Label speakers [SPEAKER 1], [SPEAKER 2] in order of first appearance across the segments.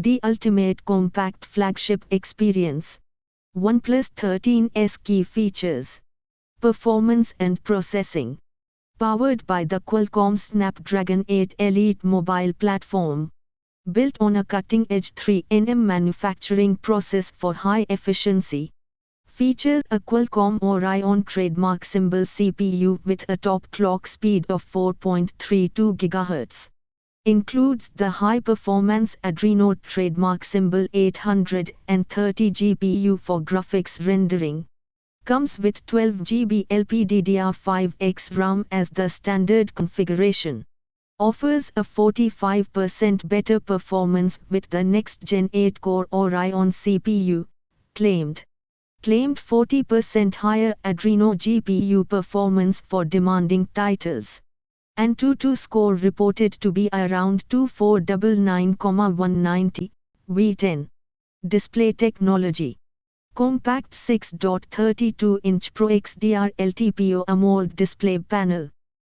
[SPEAKER 1] The ultimate compact flagship experience. OnePlus 13s key features. Performance and processing. Powered by the Qualcomm Snapdragon 8 Elite mobile platform. Built on a cutting-edge 3nm manufacturing process for high efficiency. Features a Qualcomm Oryon trademark symbol CPU with a top clock speed of 4.32 GHz. Includes the high-performance Adreno trademark symbol 830 GPU for graphics rendering. Comes with 12 GB LPDDR5X RAM as the standard configuration. Offers a 45% better performance with the next-gen 8-core Oryon CPU. Claimed 40% higher Adreno GPU performance for demanding titles. AnTuTu score reported to be around 2499,190, V10. Display technology. Compact 6.32-inch ProXDR LTPO AMOLED display panel.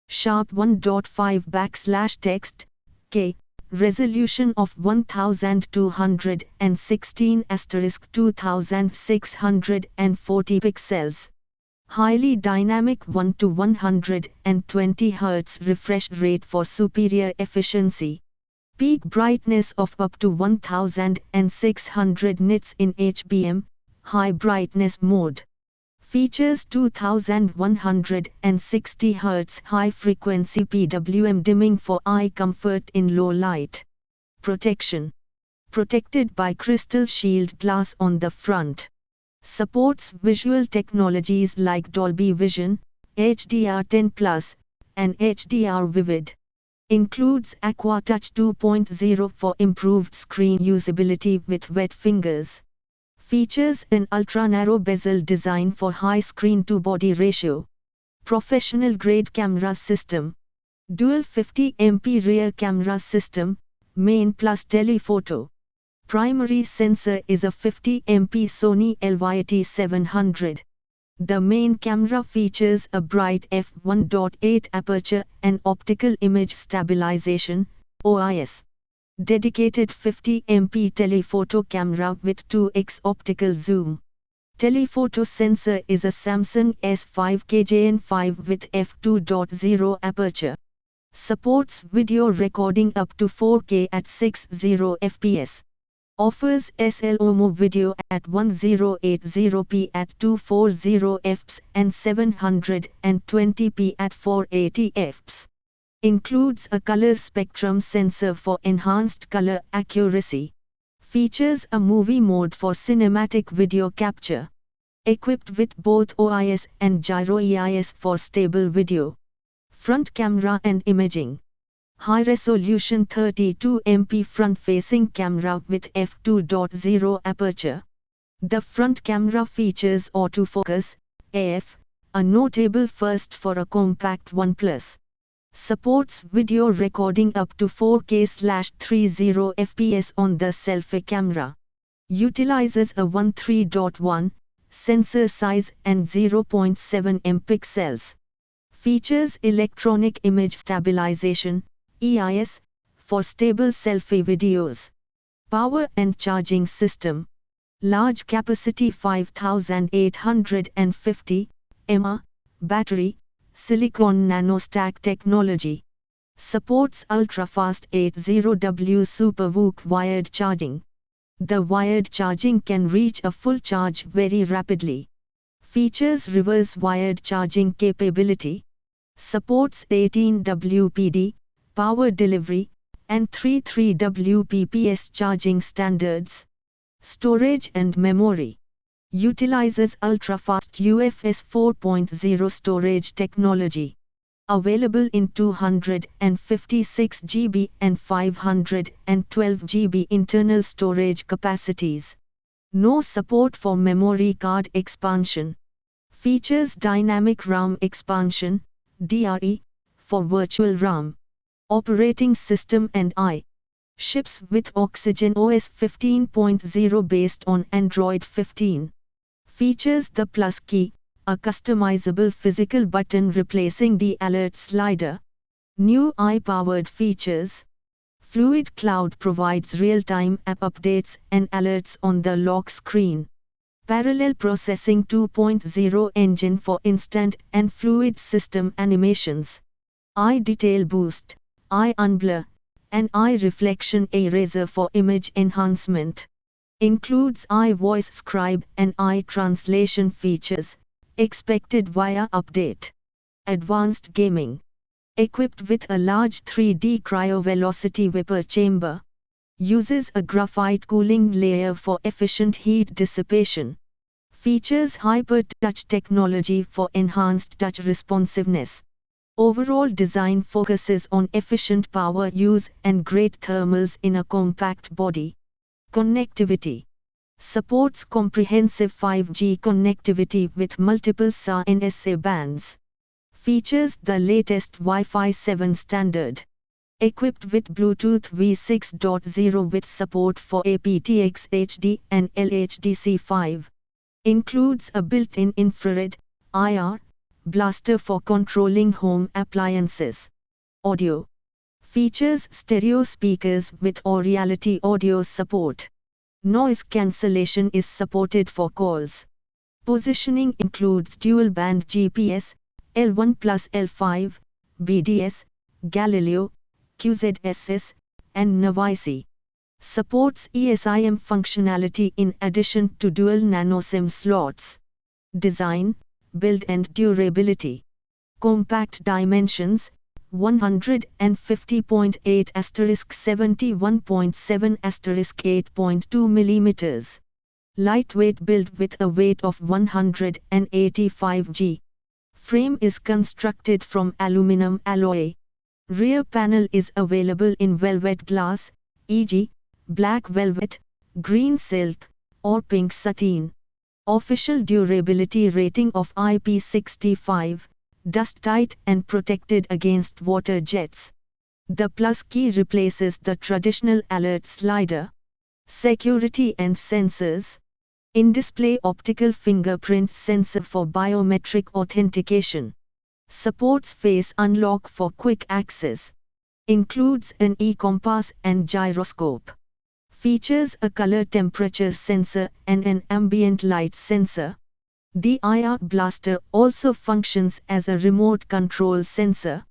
[SPEAKER 1] Sharp 1.5/text, K. Resolution of 1216*2640 pixels. Highly dynamic 1 to 120 Hz refresh rate for superior efficiency. Peak brightness of up to 1600 nits in HBM, high brightness mode. Features 2160 Hz high-frequency PWM dimming for eye comfort in low light. Protection. Protected by crystal shield glass on the front. Supports visual technologies like Dolby Vision, HDR10+, and HDR Vivid. Includes Aqua Touch 2.0 for improved screen usability with wet fingers. Features an ultra-narrow bezel design for high screen-to-body ratio. Professional-grade camera system. Dual 50MP rear camera system, main plus telephoto. Primary sensor is a 50MP Sony LYT700. The main camera features a bright f1.8 aperture and optical image stabilization, OIS. Dedicated 50MP telephoto camera with 2x optical zoom. Telephoto sensor is a Samsung S5KJN5 with f2.0 aperture. Supports video recording up to 4K at 60 fps. Offers slow-mo video at 1080p at 240 fps and 720p at 480 fps. Includes a color spectrum sensor for enhanced color accuracy. Features a movie mode for cinematic video capture. Equipped with both OIS and gyro EIS for stable video. Front camera and imaging. High-resolution 32MP front-facing camera with f2.0 aperture. The front camera features autofocus, AF, a notable first for a compact OnePlus. Supports video recording up to 4K/30 fps on the selfie camera. Utilizes a 13.1 sensor size and 0.7 MP. Features electronic image stabilization, EIS, for stable selfie videos. Power and charging system. Large capacity 5850 mAh battery, silicon nanostack technology. Supports ultra-fast 80W SuperVOOC wired charging. The wired charging can reach a full charge very rapidly. Features reverse wired charging capability. Supports 18WPD, power delivery, and 33WPPS charging standards. Storage and memory. Utilizes ultra-fast UFS 4.0 storage technology. Available in 256 GB and 512 GB internal storage capacities. No support for memory card expansion. Features dynamic RAM expansion, DRE, for virtual RAM. Operating system and I. Ships with Oxygen OS 15.0 based on Android 15. Features the plus key, a customizable physical button replacing the alert slider. New AI-powered features. Fluid Cloud provides real-time app updates and alerts on the lock screen. Parallel Processing 2.0 engine for instant and fluid system animations. Eye Detail Boost, Eye Unblur, and Eye Reflection Eraser for image enhancement. Includes Eye Voice Scribe and Eye Translation features, expected via update. Advanced Gaming. Equipped with a large 3D cryovelocity vapor chamber. Uses a graphite cooling layer for efficient heat dissipation. Features hyper-touch technology for enhanced touch responsiveness. Overall design focuses on efficient power use and great thermals in a compact body. Connectivity. Supports comprehensive 5G connectivity with multiple SA and SA bands. Features the latest Wi-Fi 7 standard. Equipped with Bluetooth V6.0 with support for aptX HD and LHDC5. Includes a built-in infrared, IR, blaster for controlling home appliances. Audio. Features stereo speakers with Reality Audio support. Noise cancellation is supported for calls. Positioning includes dual-band GPS, L1 plus L5, BDS, Galileo, QZSS, and Navisi. Supports eSIM functionality in addition to dual nano SIM slots. Design, build and durability. Compact dimensions, 150.8 *71.7 *8.2 mm. Lightweight build with a weight of 185 g. Frame is constructed from aluminum alloy. Rear panel is available in velvet glass, e.g., black velvet, green silk, or pink sateen. Official durability rating of IP65, dust tight and protected against water jets. The plus key replaces the traditional alert slider. Security and sensors. In-display optical fingerprint sensor for biometric authentication. Supports face unlock for quick access. Includes an e-compass and gyroscope. Features a color temperature sensor and an ambient light sensor. The IR blaster also functions as a remote control sensor.